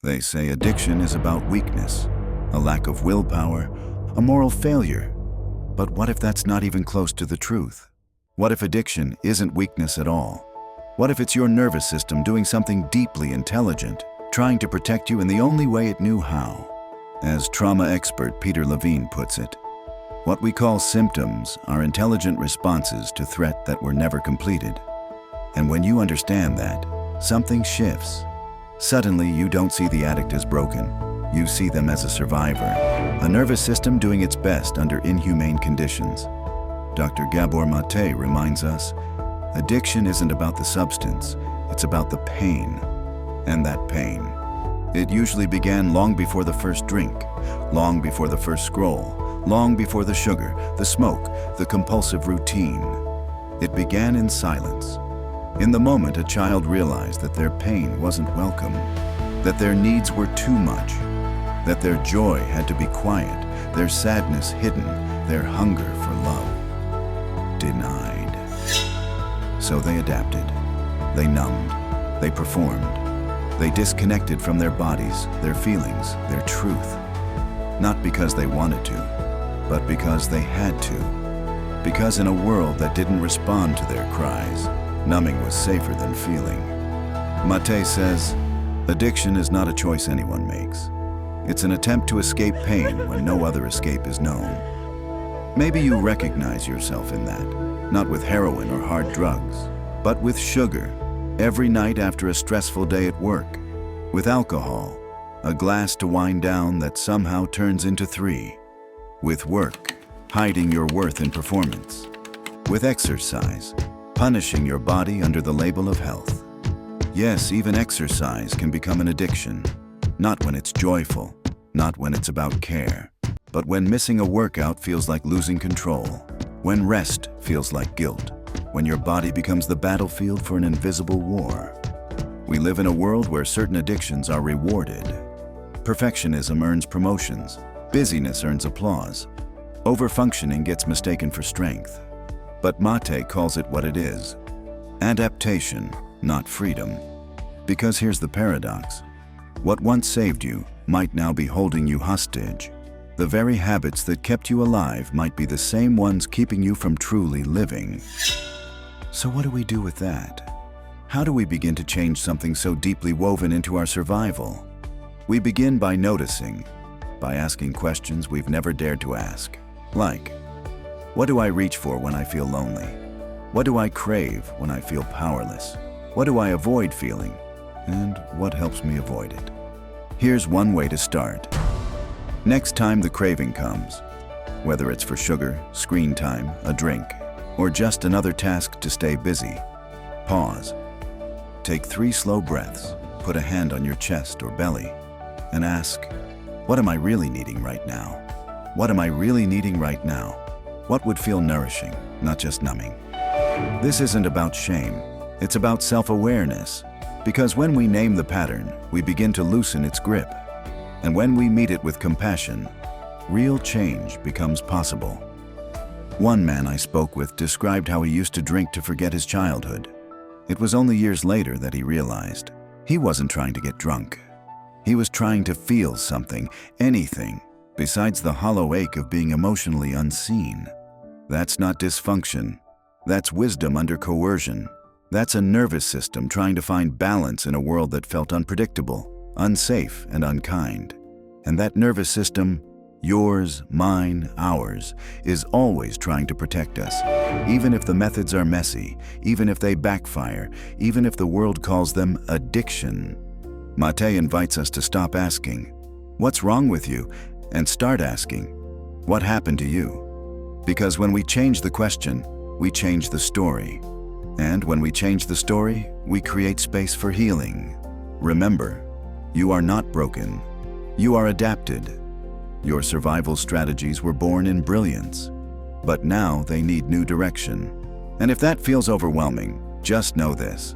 They say addiction is about weakness, a lack of willpower, a moral failure. But what if that's not even close to the truth? What if addiction isn't weakness at all? What if it's your nervous system doing something deeply intelligent, trying to protect you in the only way it knew how? As trauma expert Peter Levine puts it, what we call symptoms are intelligent responses to threat that were never completed. And when you understand that, something shifts. Suddenly, you don't see the addict as broken. You see them as a survivor, a nervous system doing its best under inhumane conditions. Dr. Gabor Maté reminds us, addiction isn't about the substance, it's about the pain. And that pain, it usually began long before the first drink, long before the first scroll, long before the sugar, the smoke, the compulsive routine. It began in silence. In the moment a child realized that their pain wasn't welcome, that their needs were too much, that their joy had to be quiet, their sadness hidden, their hunger for love denied. So they adapted, they numbed, they performed, they disconnected from their bodies, their feelings, their truth. Not because they wanted to, but because they had to. Because in a world that didn't respond to their cries, numbing was safer than feeling. Maté says, addiction is not a choice anyone makes. It's an attempt to escape pain when no other escape is known. Maybe you recognize yourself in that, not with heroin or hard drugs, but with sugar, every night after a stressful day at work, with alcohol, a glass to wind down that somehow turns into 3, with work, hiding your worth in performance, with exercise, punishing your body under the label of health. Yes, even exercise can become an addiction, not when it's joyful, not when it's about care, but when missing a workout feels like losing control, when rest feels like guilt, when your body becomes the battlefield for an invisible war. We live in a world where certain addictions are rewarded. Perfectionism earns promotions, busyness earns applause, overfunctioning gets mistaken for strength. But Maté calls it what it is, adaptation, not freedom. Because here's the paradox. What once saved you might now be holding you hostage. The very habits that kept you alive might be the same ones keeping you from truly living. So what do we do with that? How do we begin to change something so deeply woven into our survival? We begin by noticing, by asking questions we've never dared to ask. Like, what do I reach for when I feel lonely? What do I crave when I feel powerless? What do I avoid feeling? And what helps me avoid it? Here's one way to start. Next time the craving comes, whether it's for sugar, screen time, a drink, or just another task to stay busy, pause. Take 3 slow breaths, put a hand on your chest or belly, and ask, what am I really needing right now? What am I really needing right now? What would feel nourishing, not just numbing? This isn't about shame, it's about self-awareness. Because when we name the pattern, we begin to loosen its grip. And when we meet it with compassion, real change becomes possible. One man I spoke with described how he used to drink to forget his childhood. It was only years later that he realized he wasn't trying to get drunk. He was trying to feel something, anything, besides the hollow ache of being emotionally unseen. That's not dysfunction. That's wisdom under coercion. That's a nervous system trying to find balance in a world that felt unpredictable, unsafe, and unkind. And that nervous system, yours, mine, ours, is always trying to protect us, even if the methods are messy, even if they backfire, even if the world calls them addiction. Maté invites us to stop asking, "What's wrong with you?" and start asking, "What happened to you?" Because when we change the question, we change the story. And when we change the story, we create space for healing. Remember, you are not broken. You are adapted. Your survival strategies were born in brilliance, but now they need new direction. And if that feels overwhelming, just know this.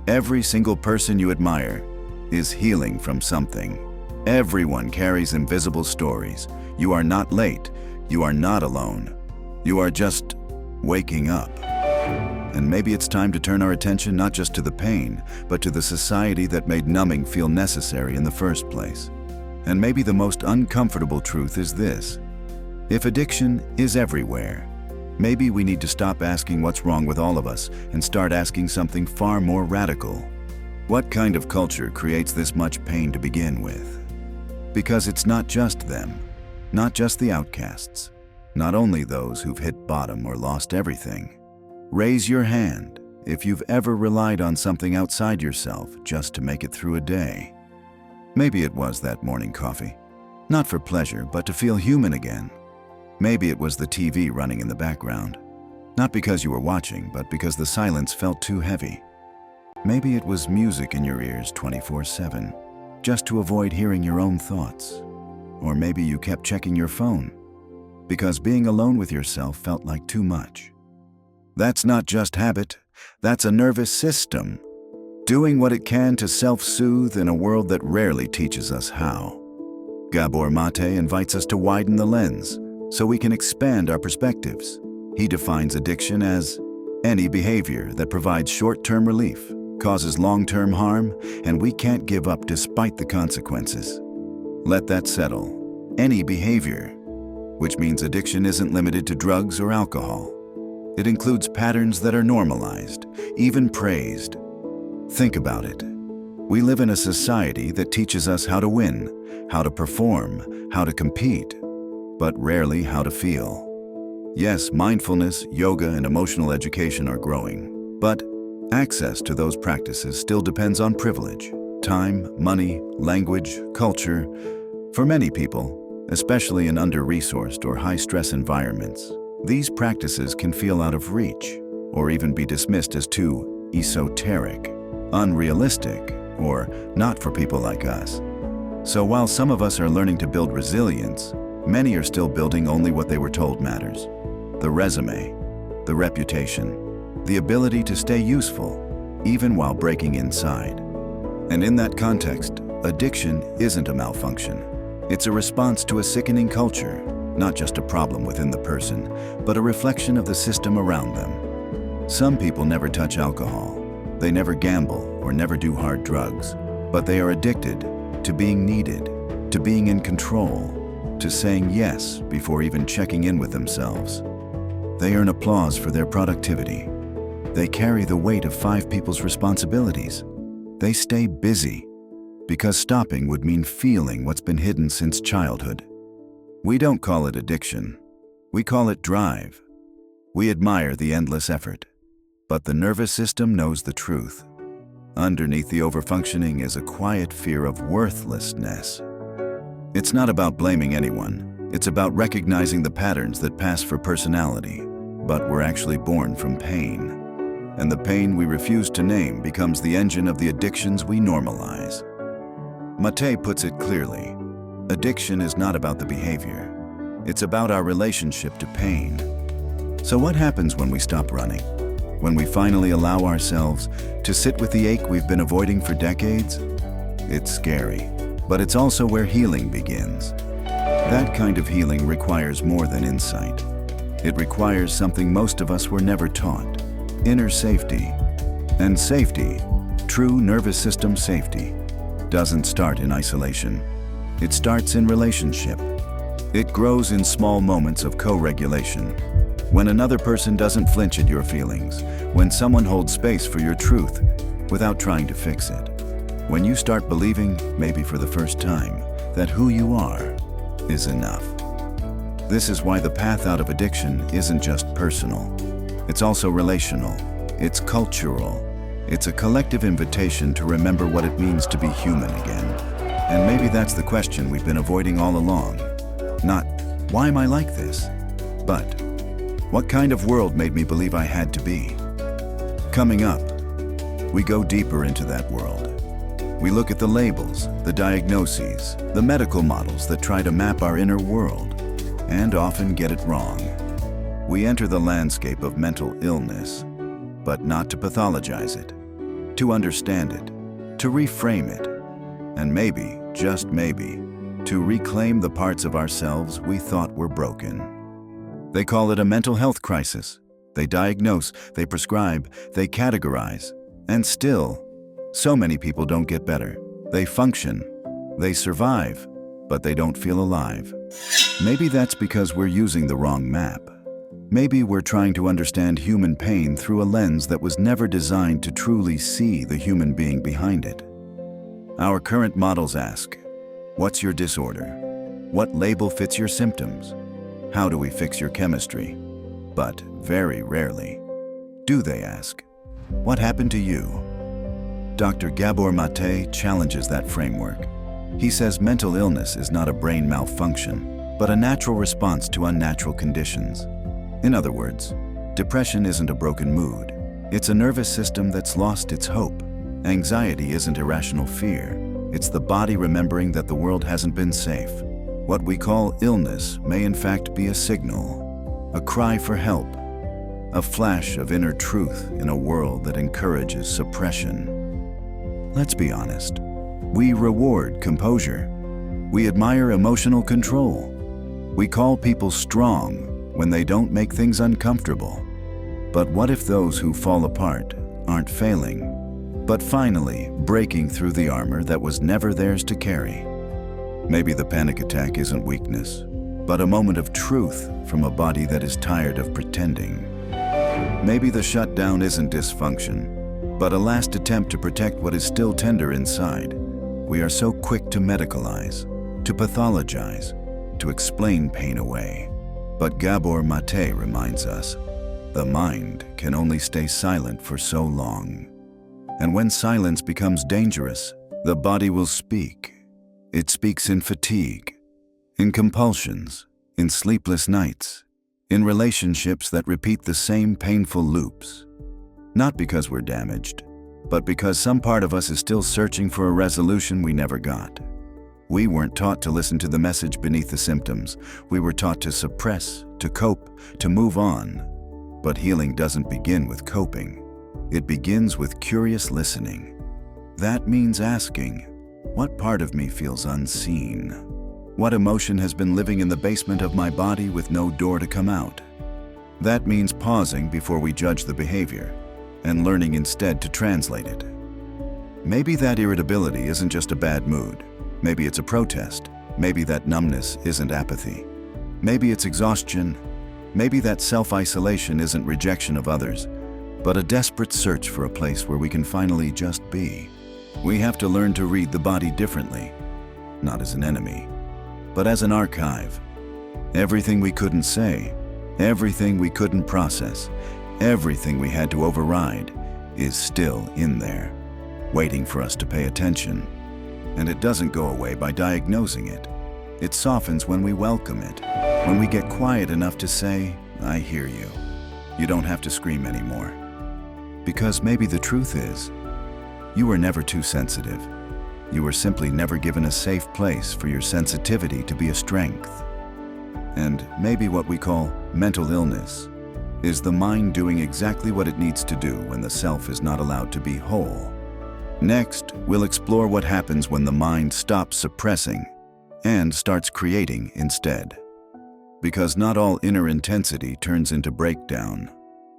Every single person you admire is healing from something. Everyone carries invisible stories. You are not late. You are not alone. You are just waking up. And maybe it's time to turn our attention not just to the pain, but to the society that made numbing feel necessary in the first place. And maybe the most uncomfortable truth is this: if addiction is everywhere, maybe we need to stop asking what's wrong with all of us and start asking something far more radical. What kind of culture creates this much pain to begin with? Because it's not just them, not just the outcasts, not only those who've hit bottom or lost everything. Raise your hand if you've ever relied on something outside yourself just to make it through a day. Maybe it was that morning coffee, not for pleasure, but to feel human again. Maybe it was the TV running in the background, not because you were watching, but because the silence felt too heavy. Maybe it was music in your ears 24/7, just to avoid hearing your own thoughts. Or maybe you kept checking your phone, because being alone with yourself felt like too much. That's not just habit, that's a nervous system, doing what it can to self-soothe in a world that rarely teaches us how. Gabor Maté invites us to widen the lens so we can expand our perspectives. He defines addiction as any behavior that provides short-term relief, causes long-term harm, and we can't give up despite the consequences. Let that settle. Any behavior, which means addiction isn't limited to drugs or alcohol. It includes patterns that are normalized, even praised. Think about it. We live in a society that teaches us how to win, how to perform, how to compete, but rarely how to feel. Yes, mindfulness, yoga, and emotional education are growing, but access to those practices still depends on privilege, time, money, language, culture. For many people, especially in under-resourced or high-stress environments, these practices can feel out of reach or even be dismissed as too esoteric, unrealistic, or not for people like us. So while some of us are learning to build resilience, many are still building only what they were told matters: the resume, the reputation, the ability to stay useful, even while breaking inside. And in that context, addiction isn't a malfunction. It's a response to a sickening culture, not just a problem within the person, but a reflection of the system around them. Some people never touch alcohol, they never gamble or never do hard drugs, but they are addicted to being needed, to being in control, to saying yes before even checking in with themselves. They earn applause for their productivity. They carry the weight of 5 people's responsibilities. They stay busy because stopping would mean feeling what's been hidden since childhood. We don't call it addiction. We call it drive. We admire the endless effort. But the nervous system knows the truth. Underneath the overfunctioning is a quiet fear of worthlessness. It's not about blaming anyone. It's about recognizing the patterns that pass for personality, but were actually born from pain. And the pain we refuse to name becomes the engine of the addictions we normalize. Maté puts it clearly. Addiction is not about the behavior. It's about our relationship to pain. So what happens when we stop running? When we finally allow ourselves to sit with the ache we've been avoiding for decades? It's scary, but it's also where healing begins. That kind of healing requires more than insight. It requires something most of us were never taught: inner safety. And safety, true nervous system safety, doesn't start in isolation. It starts in relationship. It grows in small moments of co-regulation. When another person doesn't flinch at your feelings, when someone holds space for your truth without trying to fix it. When you start believing, maybe for the first time, that who you are is enough. This is why the path out of addiction isn't just personal. It's also relational. It's cultural. It's a collective invitation to remember what it means to be human again. And maybe that's the question we've been avoiding all along. Not, why am I like this? But, what kind of world made me believe I had to be? Coming up, we go deeper into that world. We look at the labels, the diagnoses, the medical models that try to map our inner world, and often get it wrong. We enter the landscape of mental illness, but not to pathologize it, to understand it, to reframe it, and maybe, just maybe, to reclaim the parts of ourselves we thought were broken. They call it a mental health crisis. They diagnose, they prescribe, they categorize. And still, so many people don't get better. They function, they survive, but they don't feel alive. Maybe that's because we're using the wrong map. Maybe we're trying to understand human pain through a lens that was never designed to truly see the human being behind it. Our current models ask, what's your disorder? What label fits your symptoms? How do we fix your chemistry? But very rarely do they ask, what happened to you? Dr. Gabor Maté challenges that framework. He says mental illness is not a brain malfunction, but a natural response to unnatural conditions. In other words, depression isn't a broken mood. It's a nervous system that's lost its hope. Anxiety isn't irrational fear. It's the body remembering that the world hasn't been safe. What we call illness may in fact be a signal, a cry for help, a flash of inner truth in a world that encourages suppression. Let's be honest. We reward composure. We admire emotional control. We call people strong when they don't make things uncomfortable. But what if those who fall apart aren't failing, but finally breaking through the armor that was never theirs to carry? Maybe the panic attack isn't weakness, but a moment of truth from a body that is tired of pretending. Maybe the shutdown isn't dysfunction, but a last attempt to protect what is still tender inside. We are so quick to medicalize, to pathologize, to explain pain away. But Gabor Maté reminds us, the mind can only stay silent for so long. And when silence becomes dangerous, the body will speak. It speaks in fatigue, in compulsions, in sleepless nights, in relationships that repeat the same painful loops. Not because we're damaged, but because some part of us is still searching for a resolution we never got. We weren't taught to listen to the message beneath the symptoms. We were taught to suppress, to cope, to move on. But healing doesn't begin with coping. It begins with curious listening. That means asking, what part of me feels unseen? What emotion has been living in the basement of my body with no door to come out? That means pausing before we judge the behavior and learning instead to translate it. Maybe that irritability isn't just a bad mood. Maybe it's a protest. Maybe that numbness isn't apathy. Maybe it's exhaustion. Maybe that self-isolation isn't rejection of others, but a desperate search for a place where we can finally just be. We have to learn to read the body differently, not as an enemy, but as an archive. Everything we couldn't say, everything we couldn't process, everything we had to override is still in there, waiting for us to pay attention. And it doesn't go away by diagnosing it. It softens when we welcome it, when we get quiet enough to say, I hear you. You don't have to scream anymore. Because maybe the truth is, you were never too sensitive. You were simply never given a safe place for your sensitivity to be a strength. And maybe what we call mental illness is the mind doing exactly what it needs to do when the self is not allowed to be whole. Next, we'll explore what happens when the mind stops suppressing and starts creating instead. Because not all inner intensity turns into breakdown.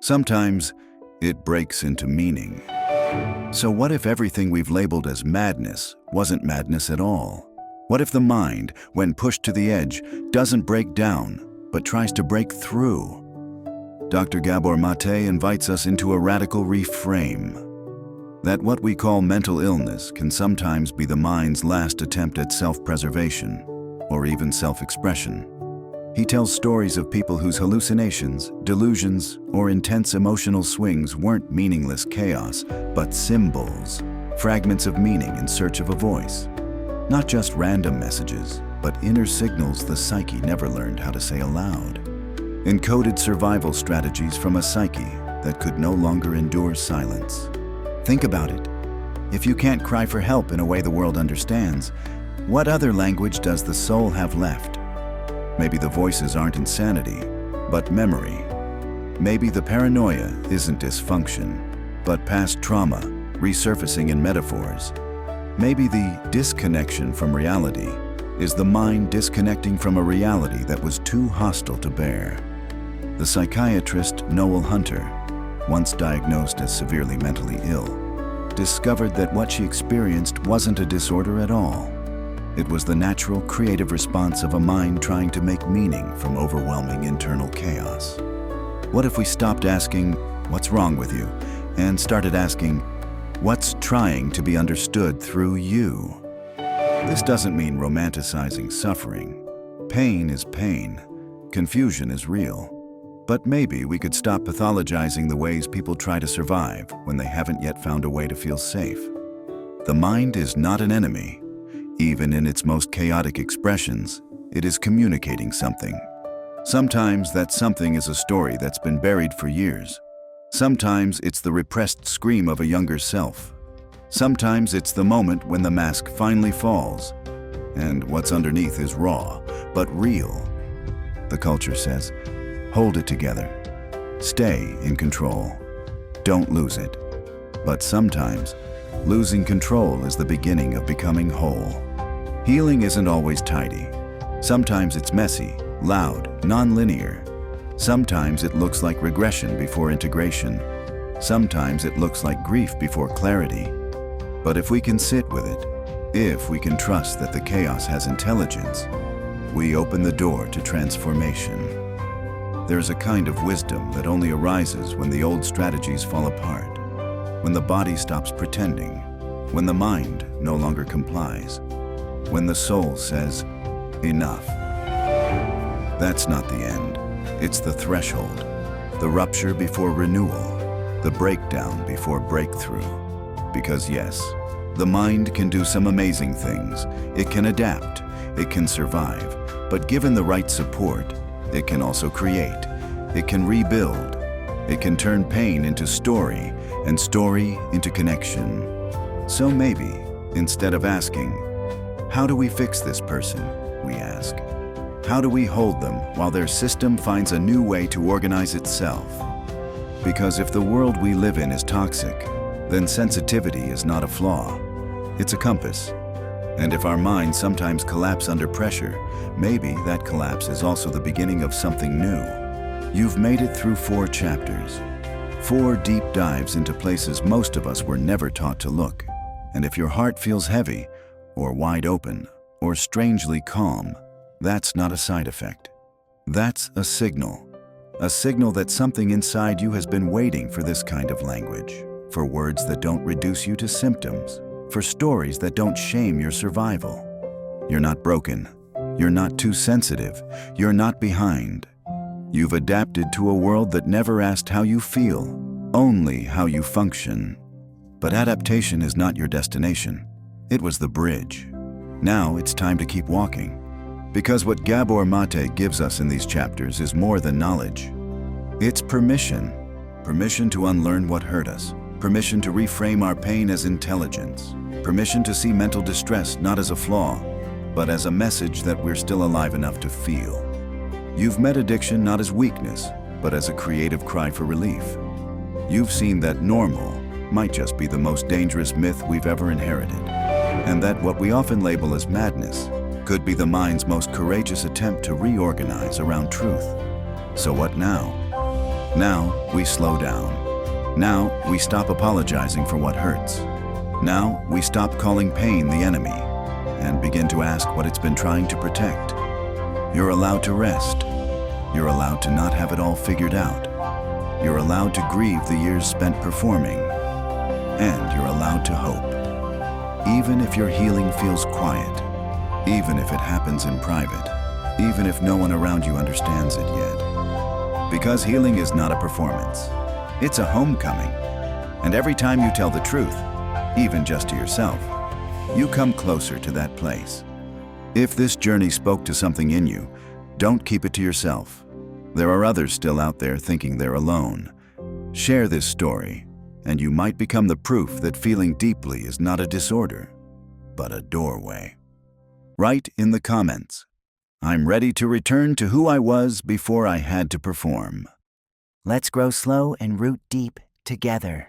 Sometimes it breaks into meaning. So what if everything we've labeled as madness wasn't madness at all? What if the mind, when pushed to the edge, doesn't break down, but tries to break through? Dr. Gabor Maté invites us into a radical reframe. That what we call mental illness can sometimes be the mind's last attempt at self-preservation, or even self-expression. He tells stories of people whose hallucinations, delusions, or intense emotional swings weren't meaningless chaos, but symbols, fragments of meaning in search of a voice. Not just random messages, but inner signals the psyche never learned how to say aloud. Encoded survival strategies from a psyche that could no longer endure silence. Think about it. If you can't cry for help in a way the world understands, what other language does the soul have left? Maybe the voices aren't insanity, but memory. Maybe the paranoia isn't dysfunction, but past trauma resurfacing in metaphors. Maybe the disconnection from reality is the mind disconnecting from a reality that was too hostile to bear. The psychiatrist Noel Hunter, once diagnosed as severely mentally ill, discovered that what she experienced wasn't a disorder at all. It was the natural, creative response of a mind trying to make meaning from overwhelming internal chaos. What if we stopped asking, "What's wrong with you?" and started asking, "What's trying to be understood through you?" This doesn't mean romanticizing suffering. Pain is pain. Confusion is real. But maybe we could stop pathologizing the ways people try to survive when they haven't yet found a way to feel safe. The mind is not an enemy. Even in its most chaotic expressions, it is communicating something. Sometimes that something is a story that's been buried for years. Sometimes it's the repressed scream of a younger self. Sometimes it's the moment when the mask finally falls, and what's underneath is raw, but real. The culture says, hold it together. Stay in control. Don't lose it. But sometimes, losing control is the beginning of becoming whole. Healing isn't always tidy. Sometimes it's messy, loud, non-linear. Sometimes it looks like regression before integration. Sometimes it looks like grief before clarity. But if we can sit with it, if we can trust that the chaos has intelligence, we open the door to transformation. There's a kind of wisdom that only arises when the old strategies fall apart, when the body stops pretending, when the mind no longer complies, when the soul says, enough. That's not the end. It's the threshold, the rupture before renewal, the breakdown before breakthrough. Because yes, the mind can do some amazing things. It can adapt, it can survive, but given the right support, it can also create, it can rebuild, it can turn pain into story and story into connection. So maybe, instead of asking, how do we fix this person, we ask, how do we hold them while their system finds a new way to organize itself? Because if the world we live in is toxic, then sensitivity is not a flaw, it's a compass. And if our minds sometimes collapse under pressure, maybe that collapse is also the beginning of something new. You've made it through 4 chapters, 4 deep dives into places most of us were never taught to look. And if your heart feels heavy, or wide open, or strangely calm, that's not a side effect. That's a signal that something inside you has been waiting for this kind of language, for words that don't reduce you to symptoms, for stories that don't shame your survival. You're not broken. You're not too sensitive. You're not behind. You've adapted to a world that never asked how you feel, only how you function. But adaptation is not your destination. It was the bridge. Now it's time to keep walking. Because what Gabor Maté gives us in these chapters is more than knowledge. It's permission. Permission to unlearn what hurt us. Permission to reframe our pain as intelligence. Permission to see mental distress not as a flaw, but as a message that we're still alive enough to feel. You've met addiction not as weakness, but as a creative cry for relief. You've seen that normal might just be the most dangerous myth we've ever inherited, and that what we often label as madness could be the mind's most courageous attempt to reorganize around truth. So what now? Now we slow down. Now we stop apologizing for what hurts. Now we stop calling pain the enemy and begin to ask what it's been trying to protect. You're allowed to rest. You're allowed to not have it all figured out. You're allowed to grieve the years spent performing. And you're allowed to hope. Even if your healing feels quiet, even if it happens in private, even if no one around you understands it yet. Because healing is not a performance. It's a homecoming. And every time you tell the truth, even just to yourself, you come closer to that place. If this journey spoke to something in you, don't keep it to yourself. There are others still out there thinking they're alone. Share this story, and you might become the proof that feeling deeply is not a disorder, but a doorway. Write in the comments, I'm ready to return to who I was before I had to perform. Let's grow slow and root deep together.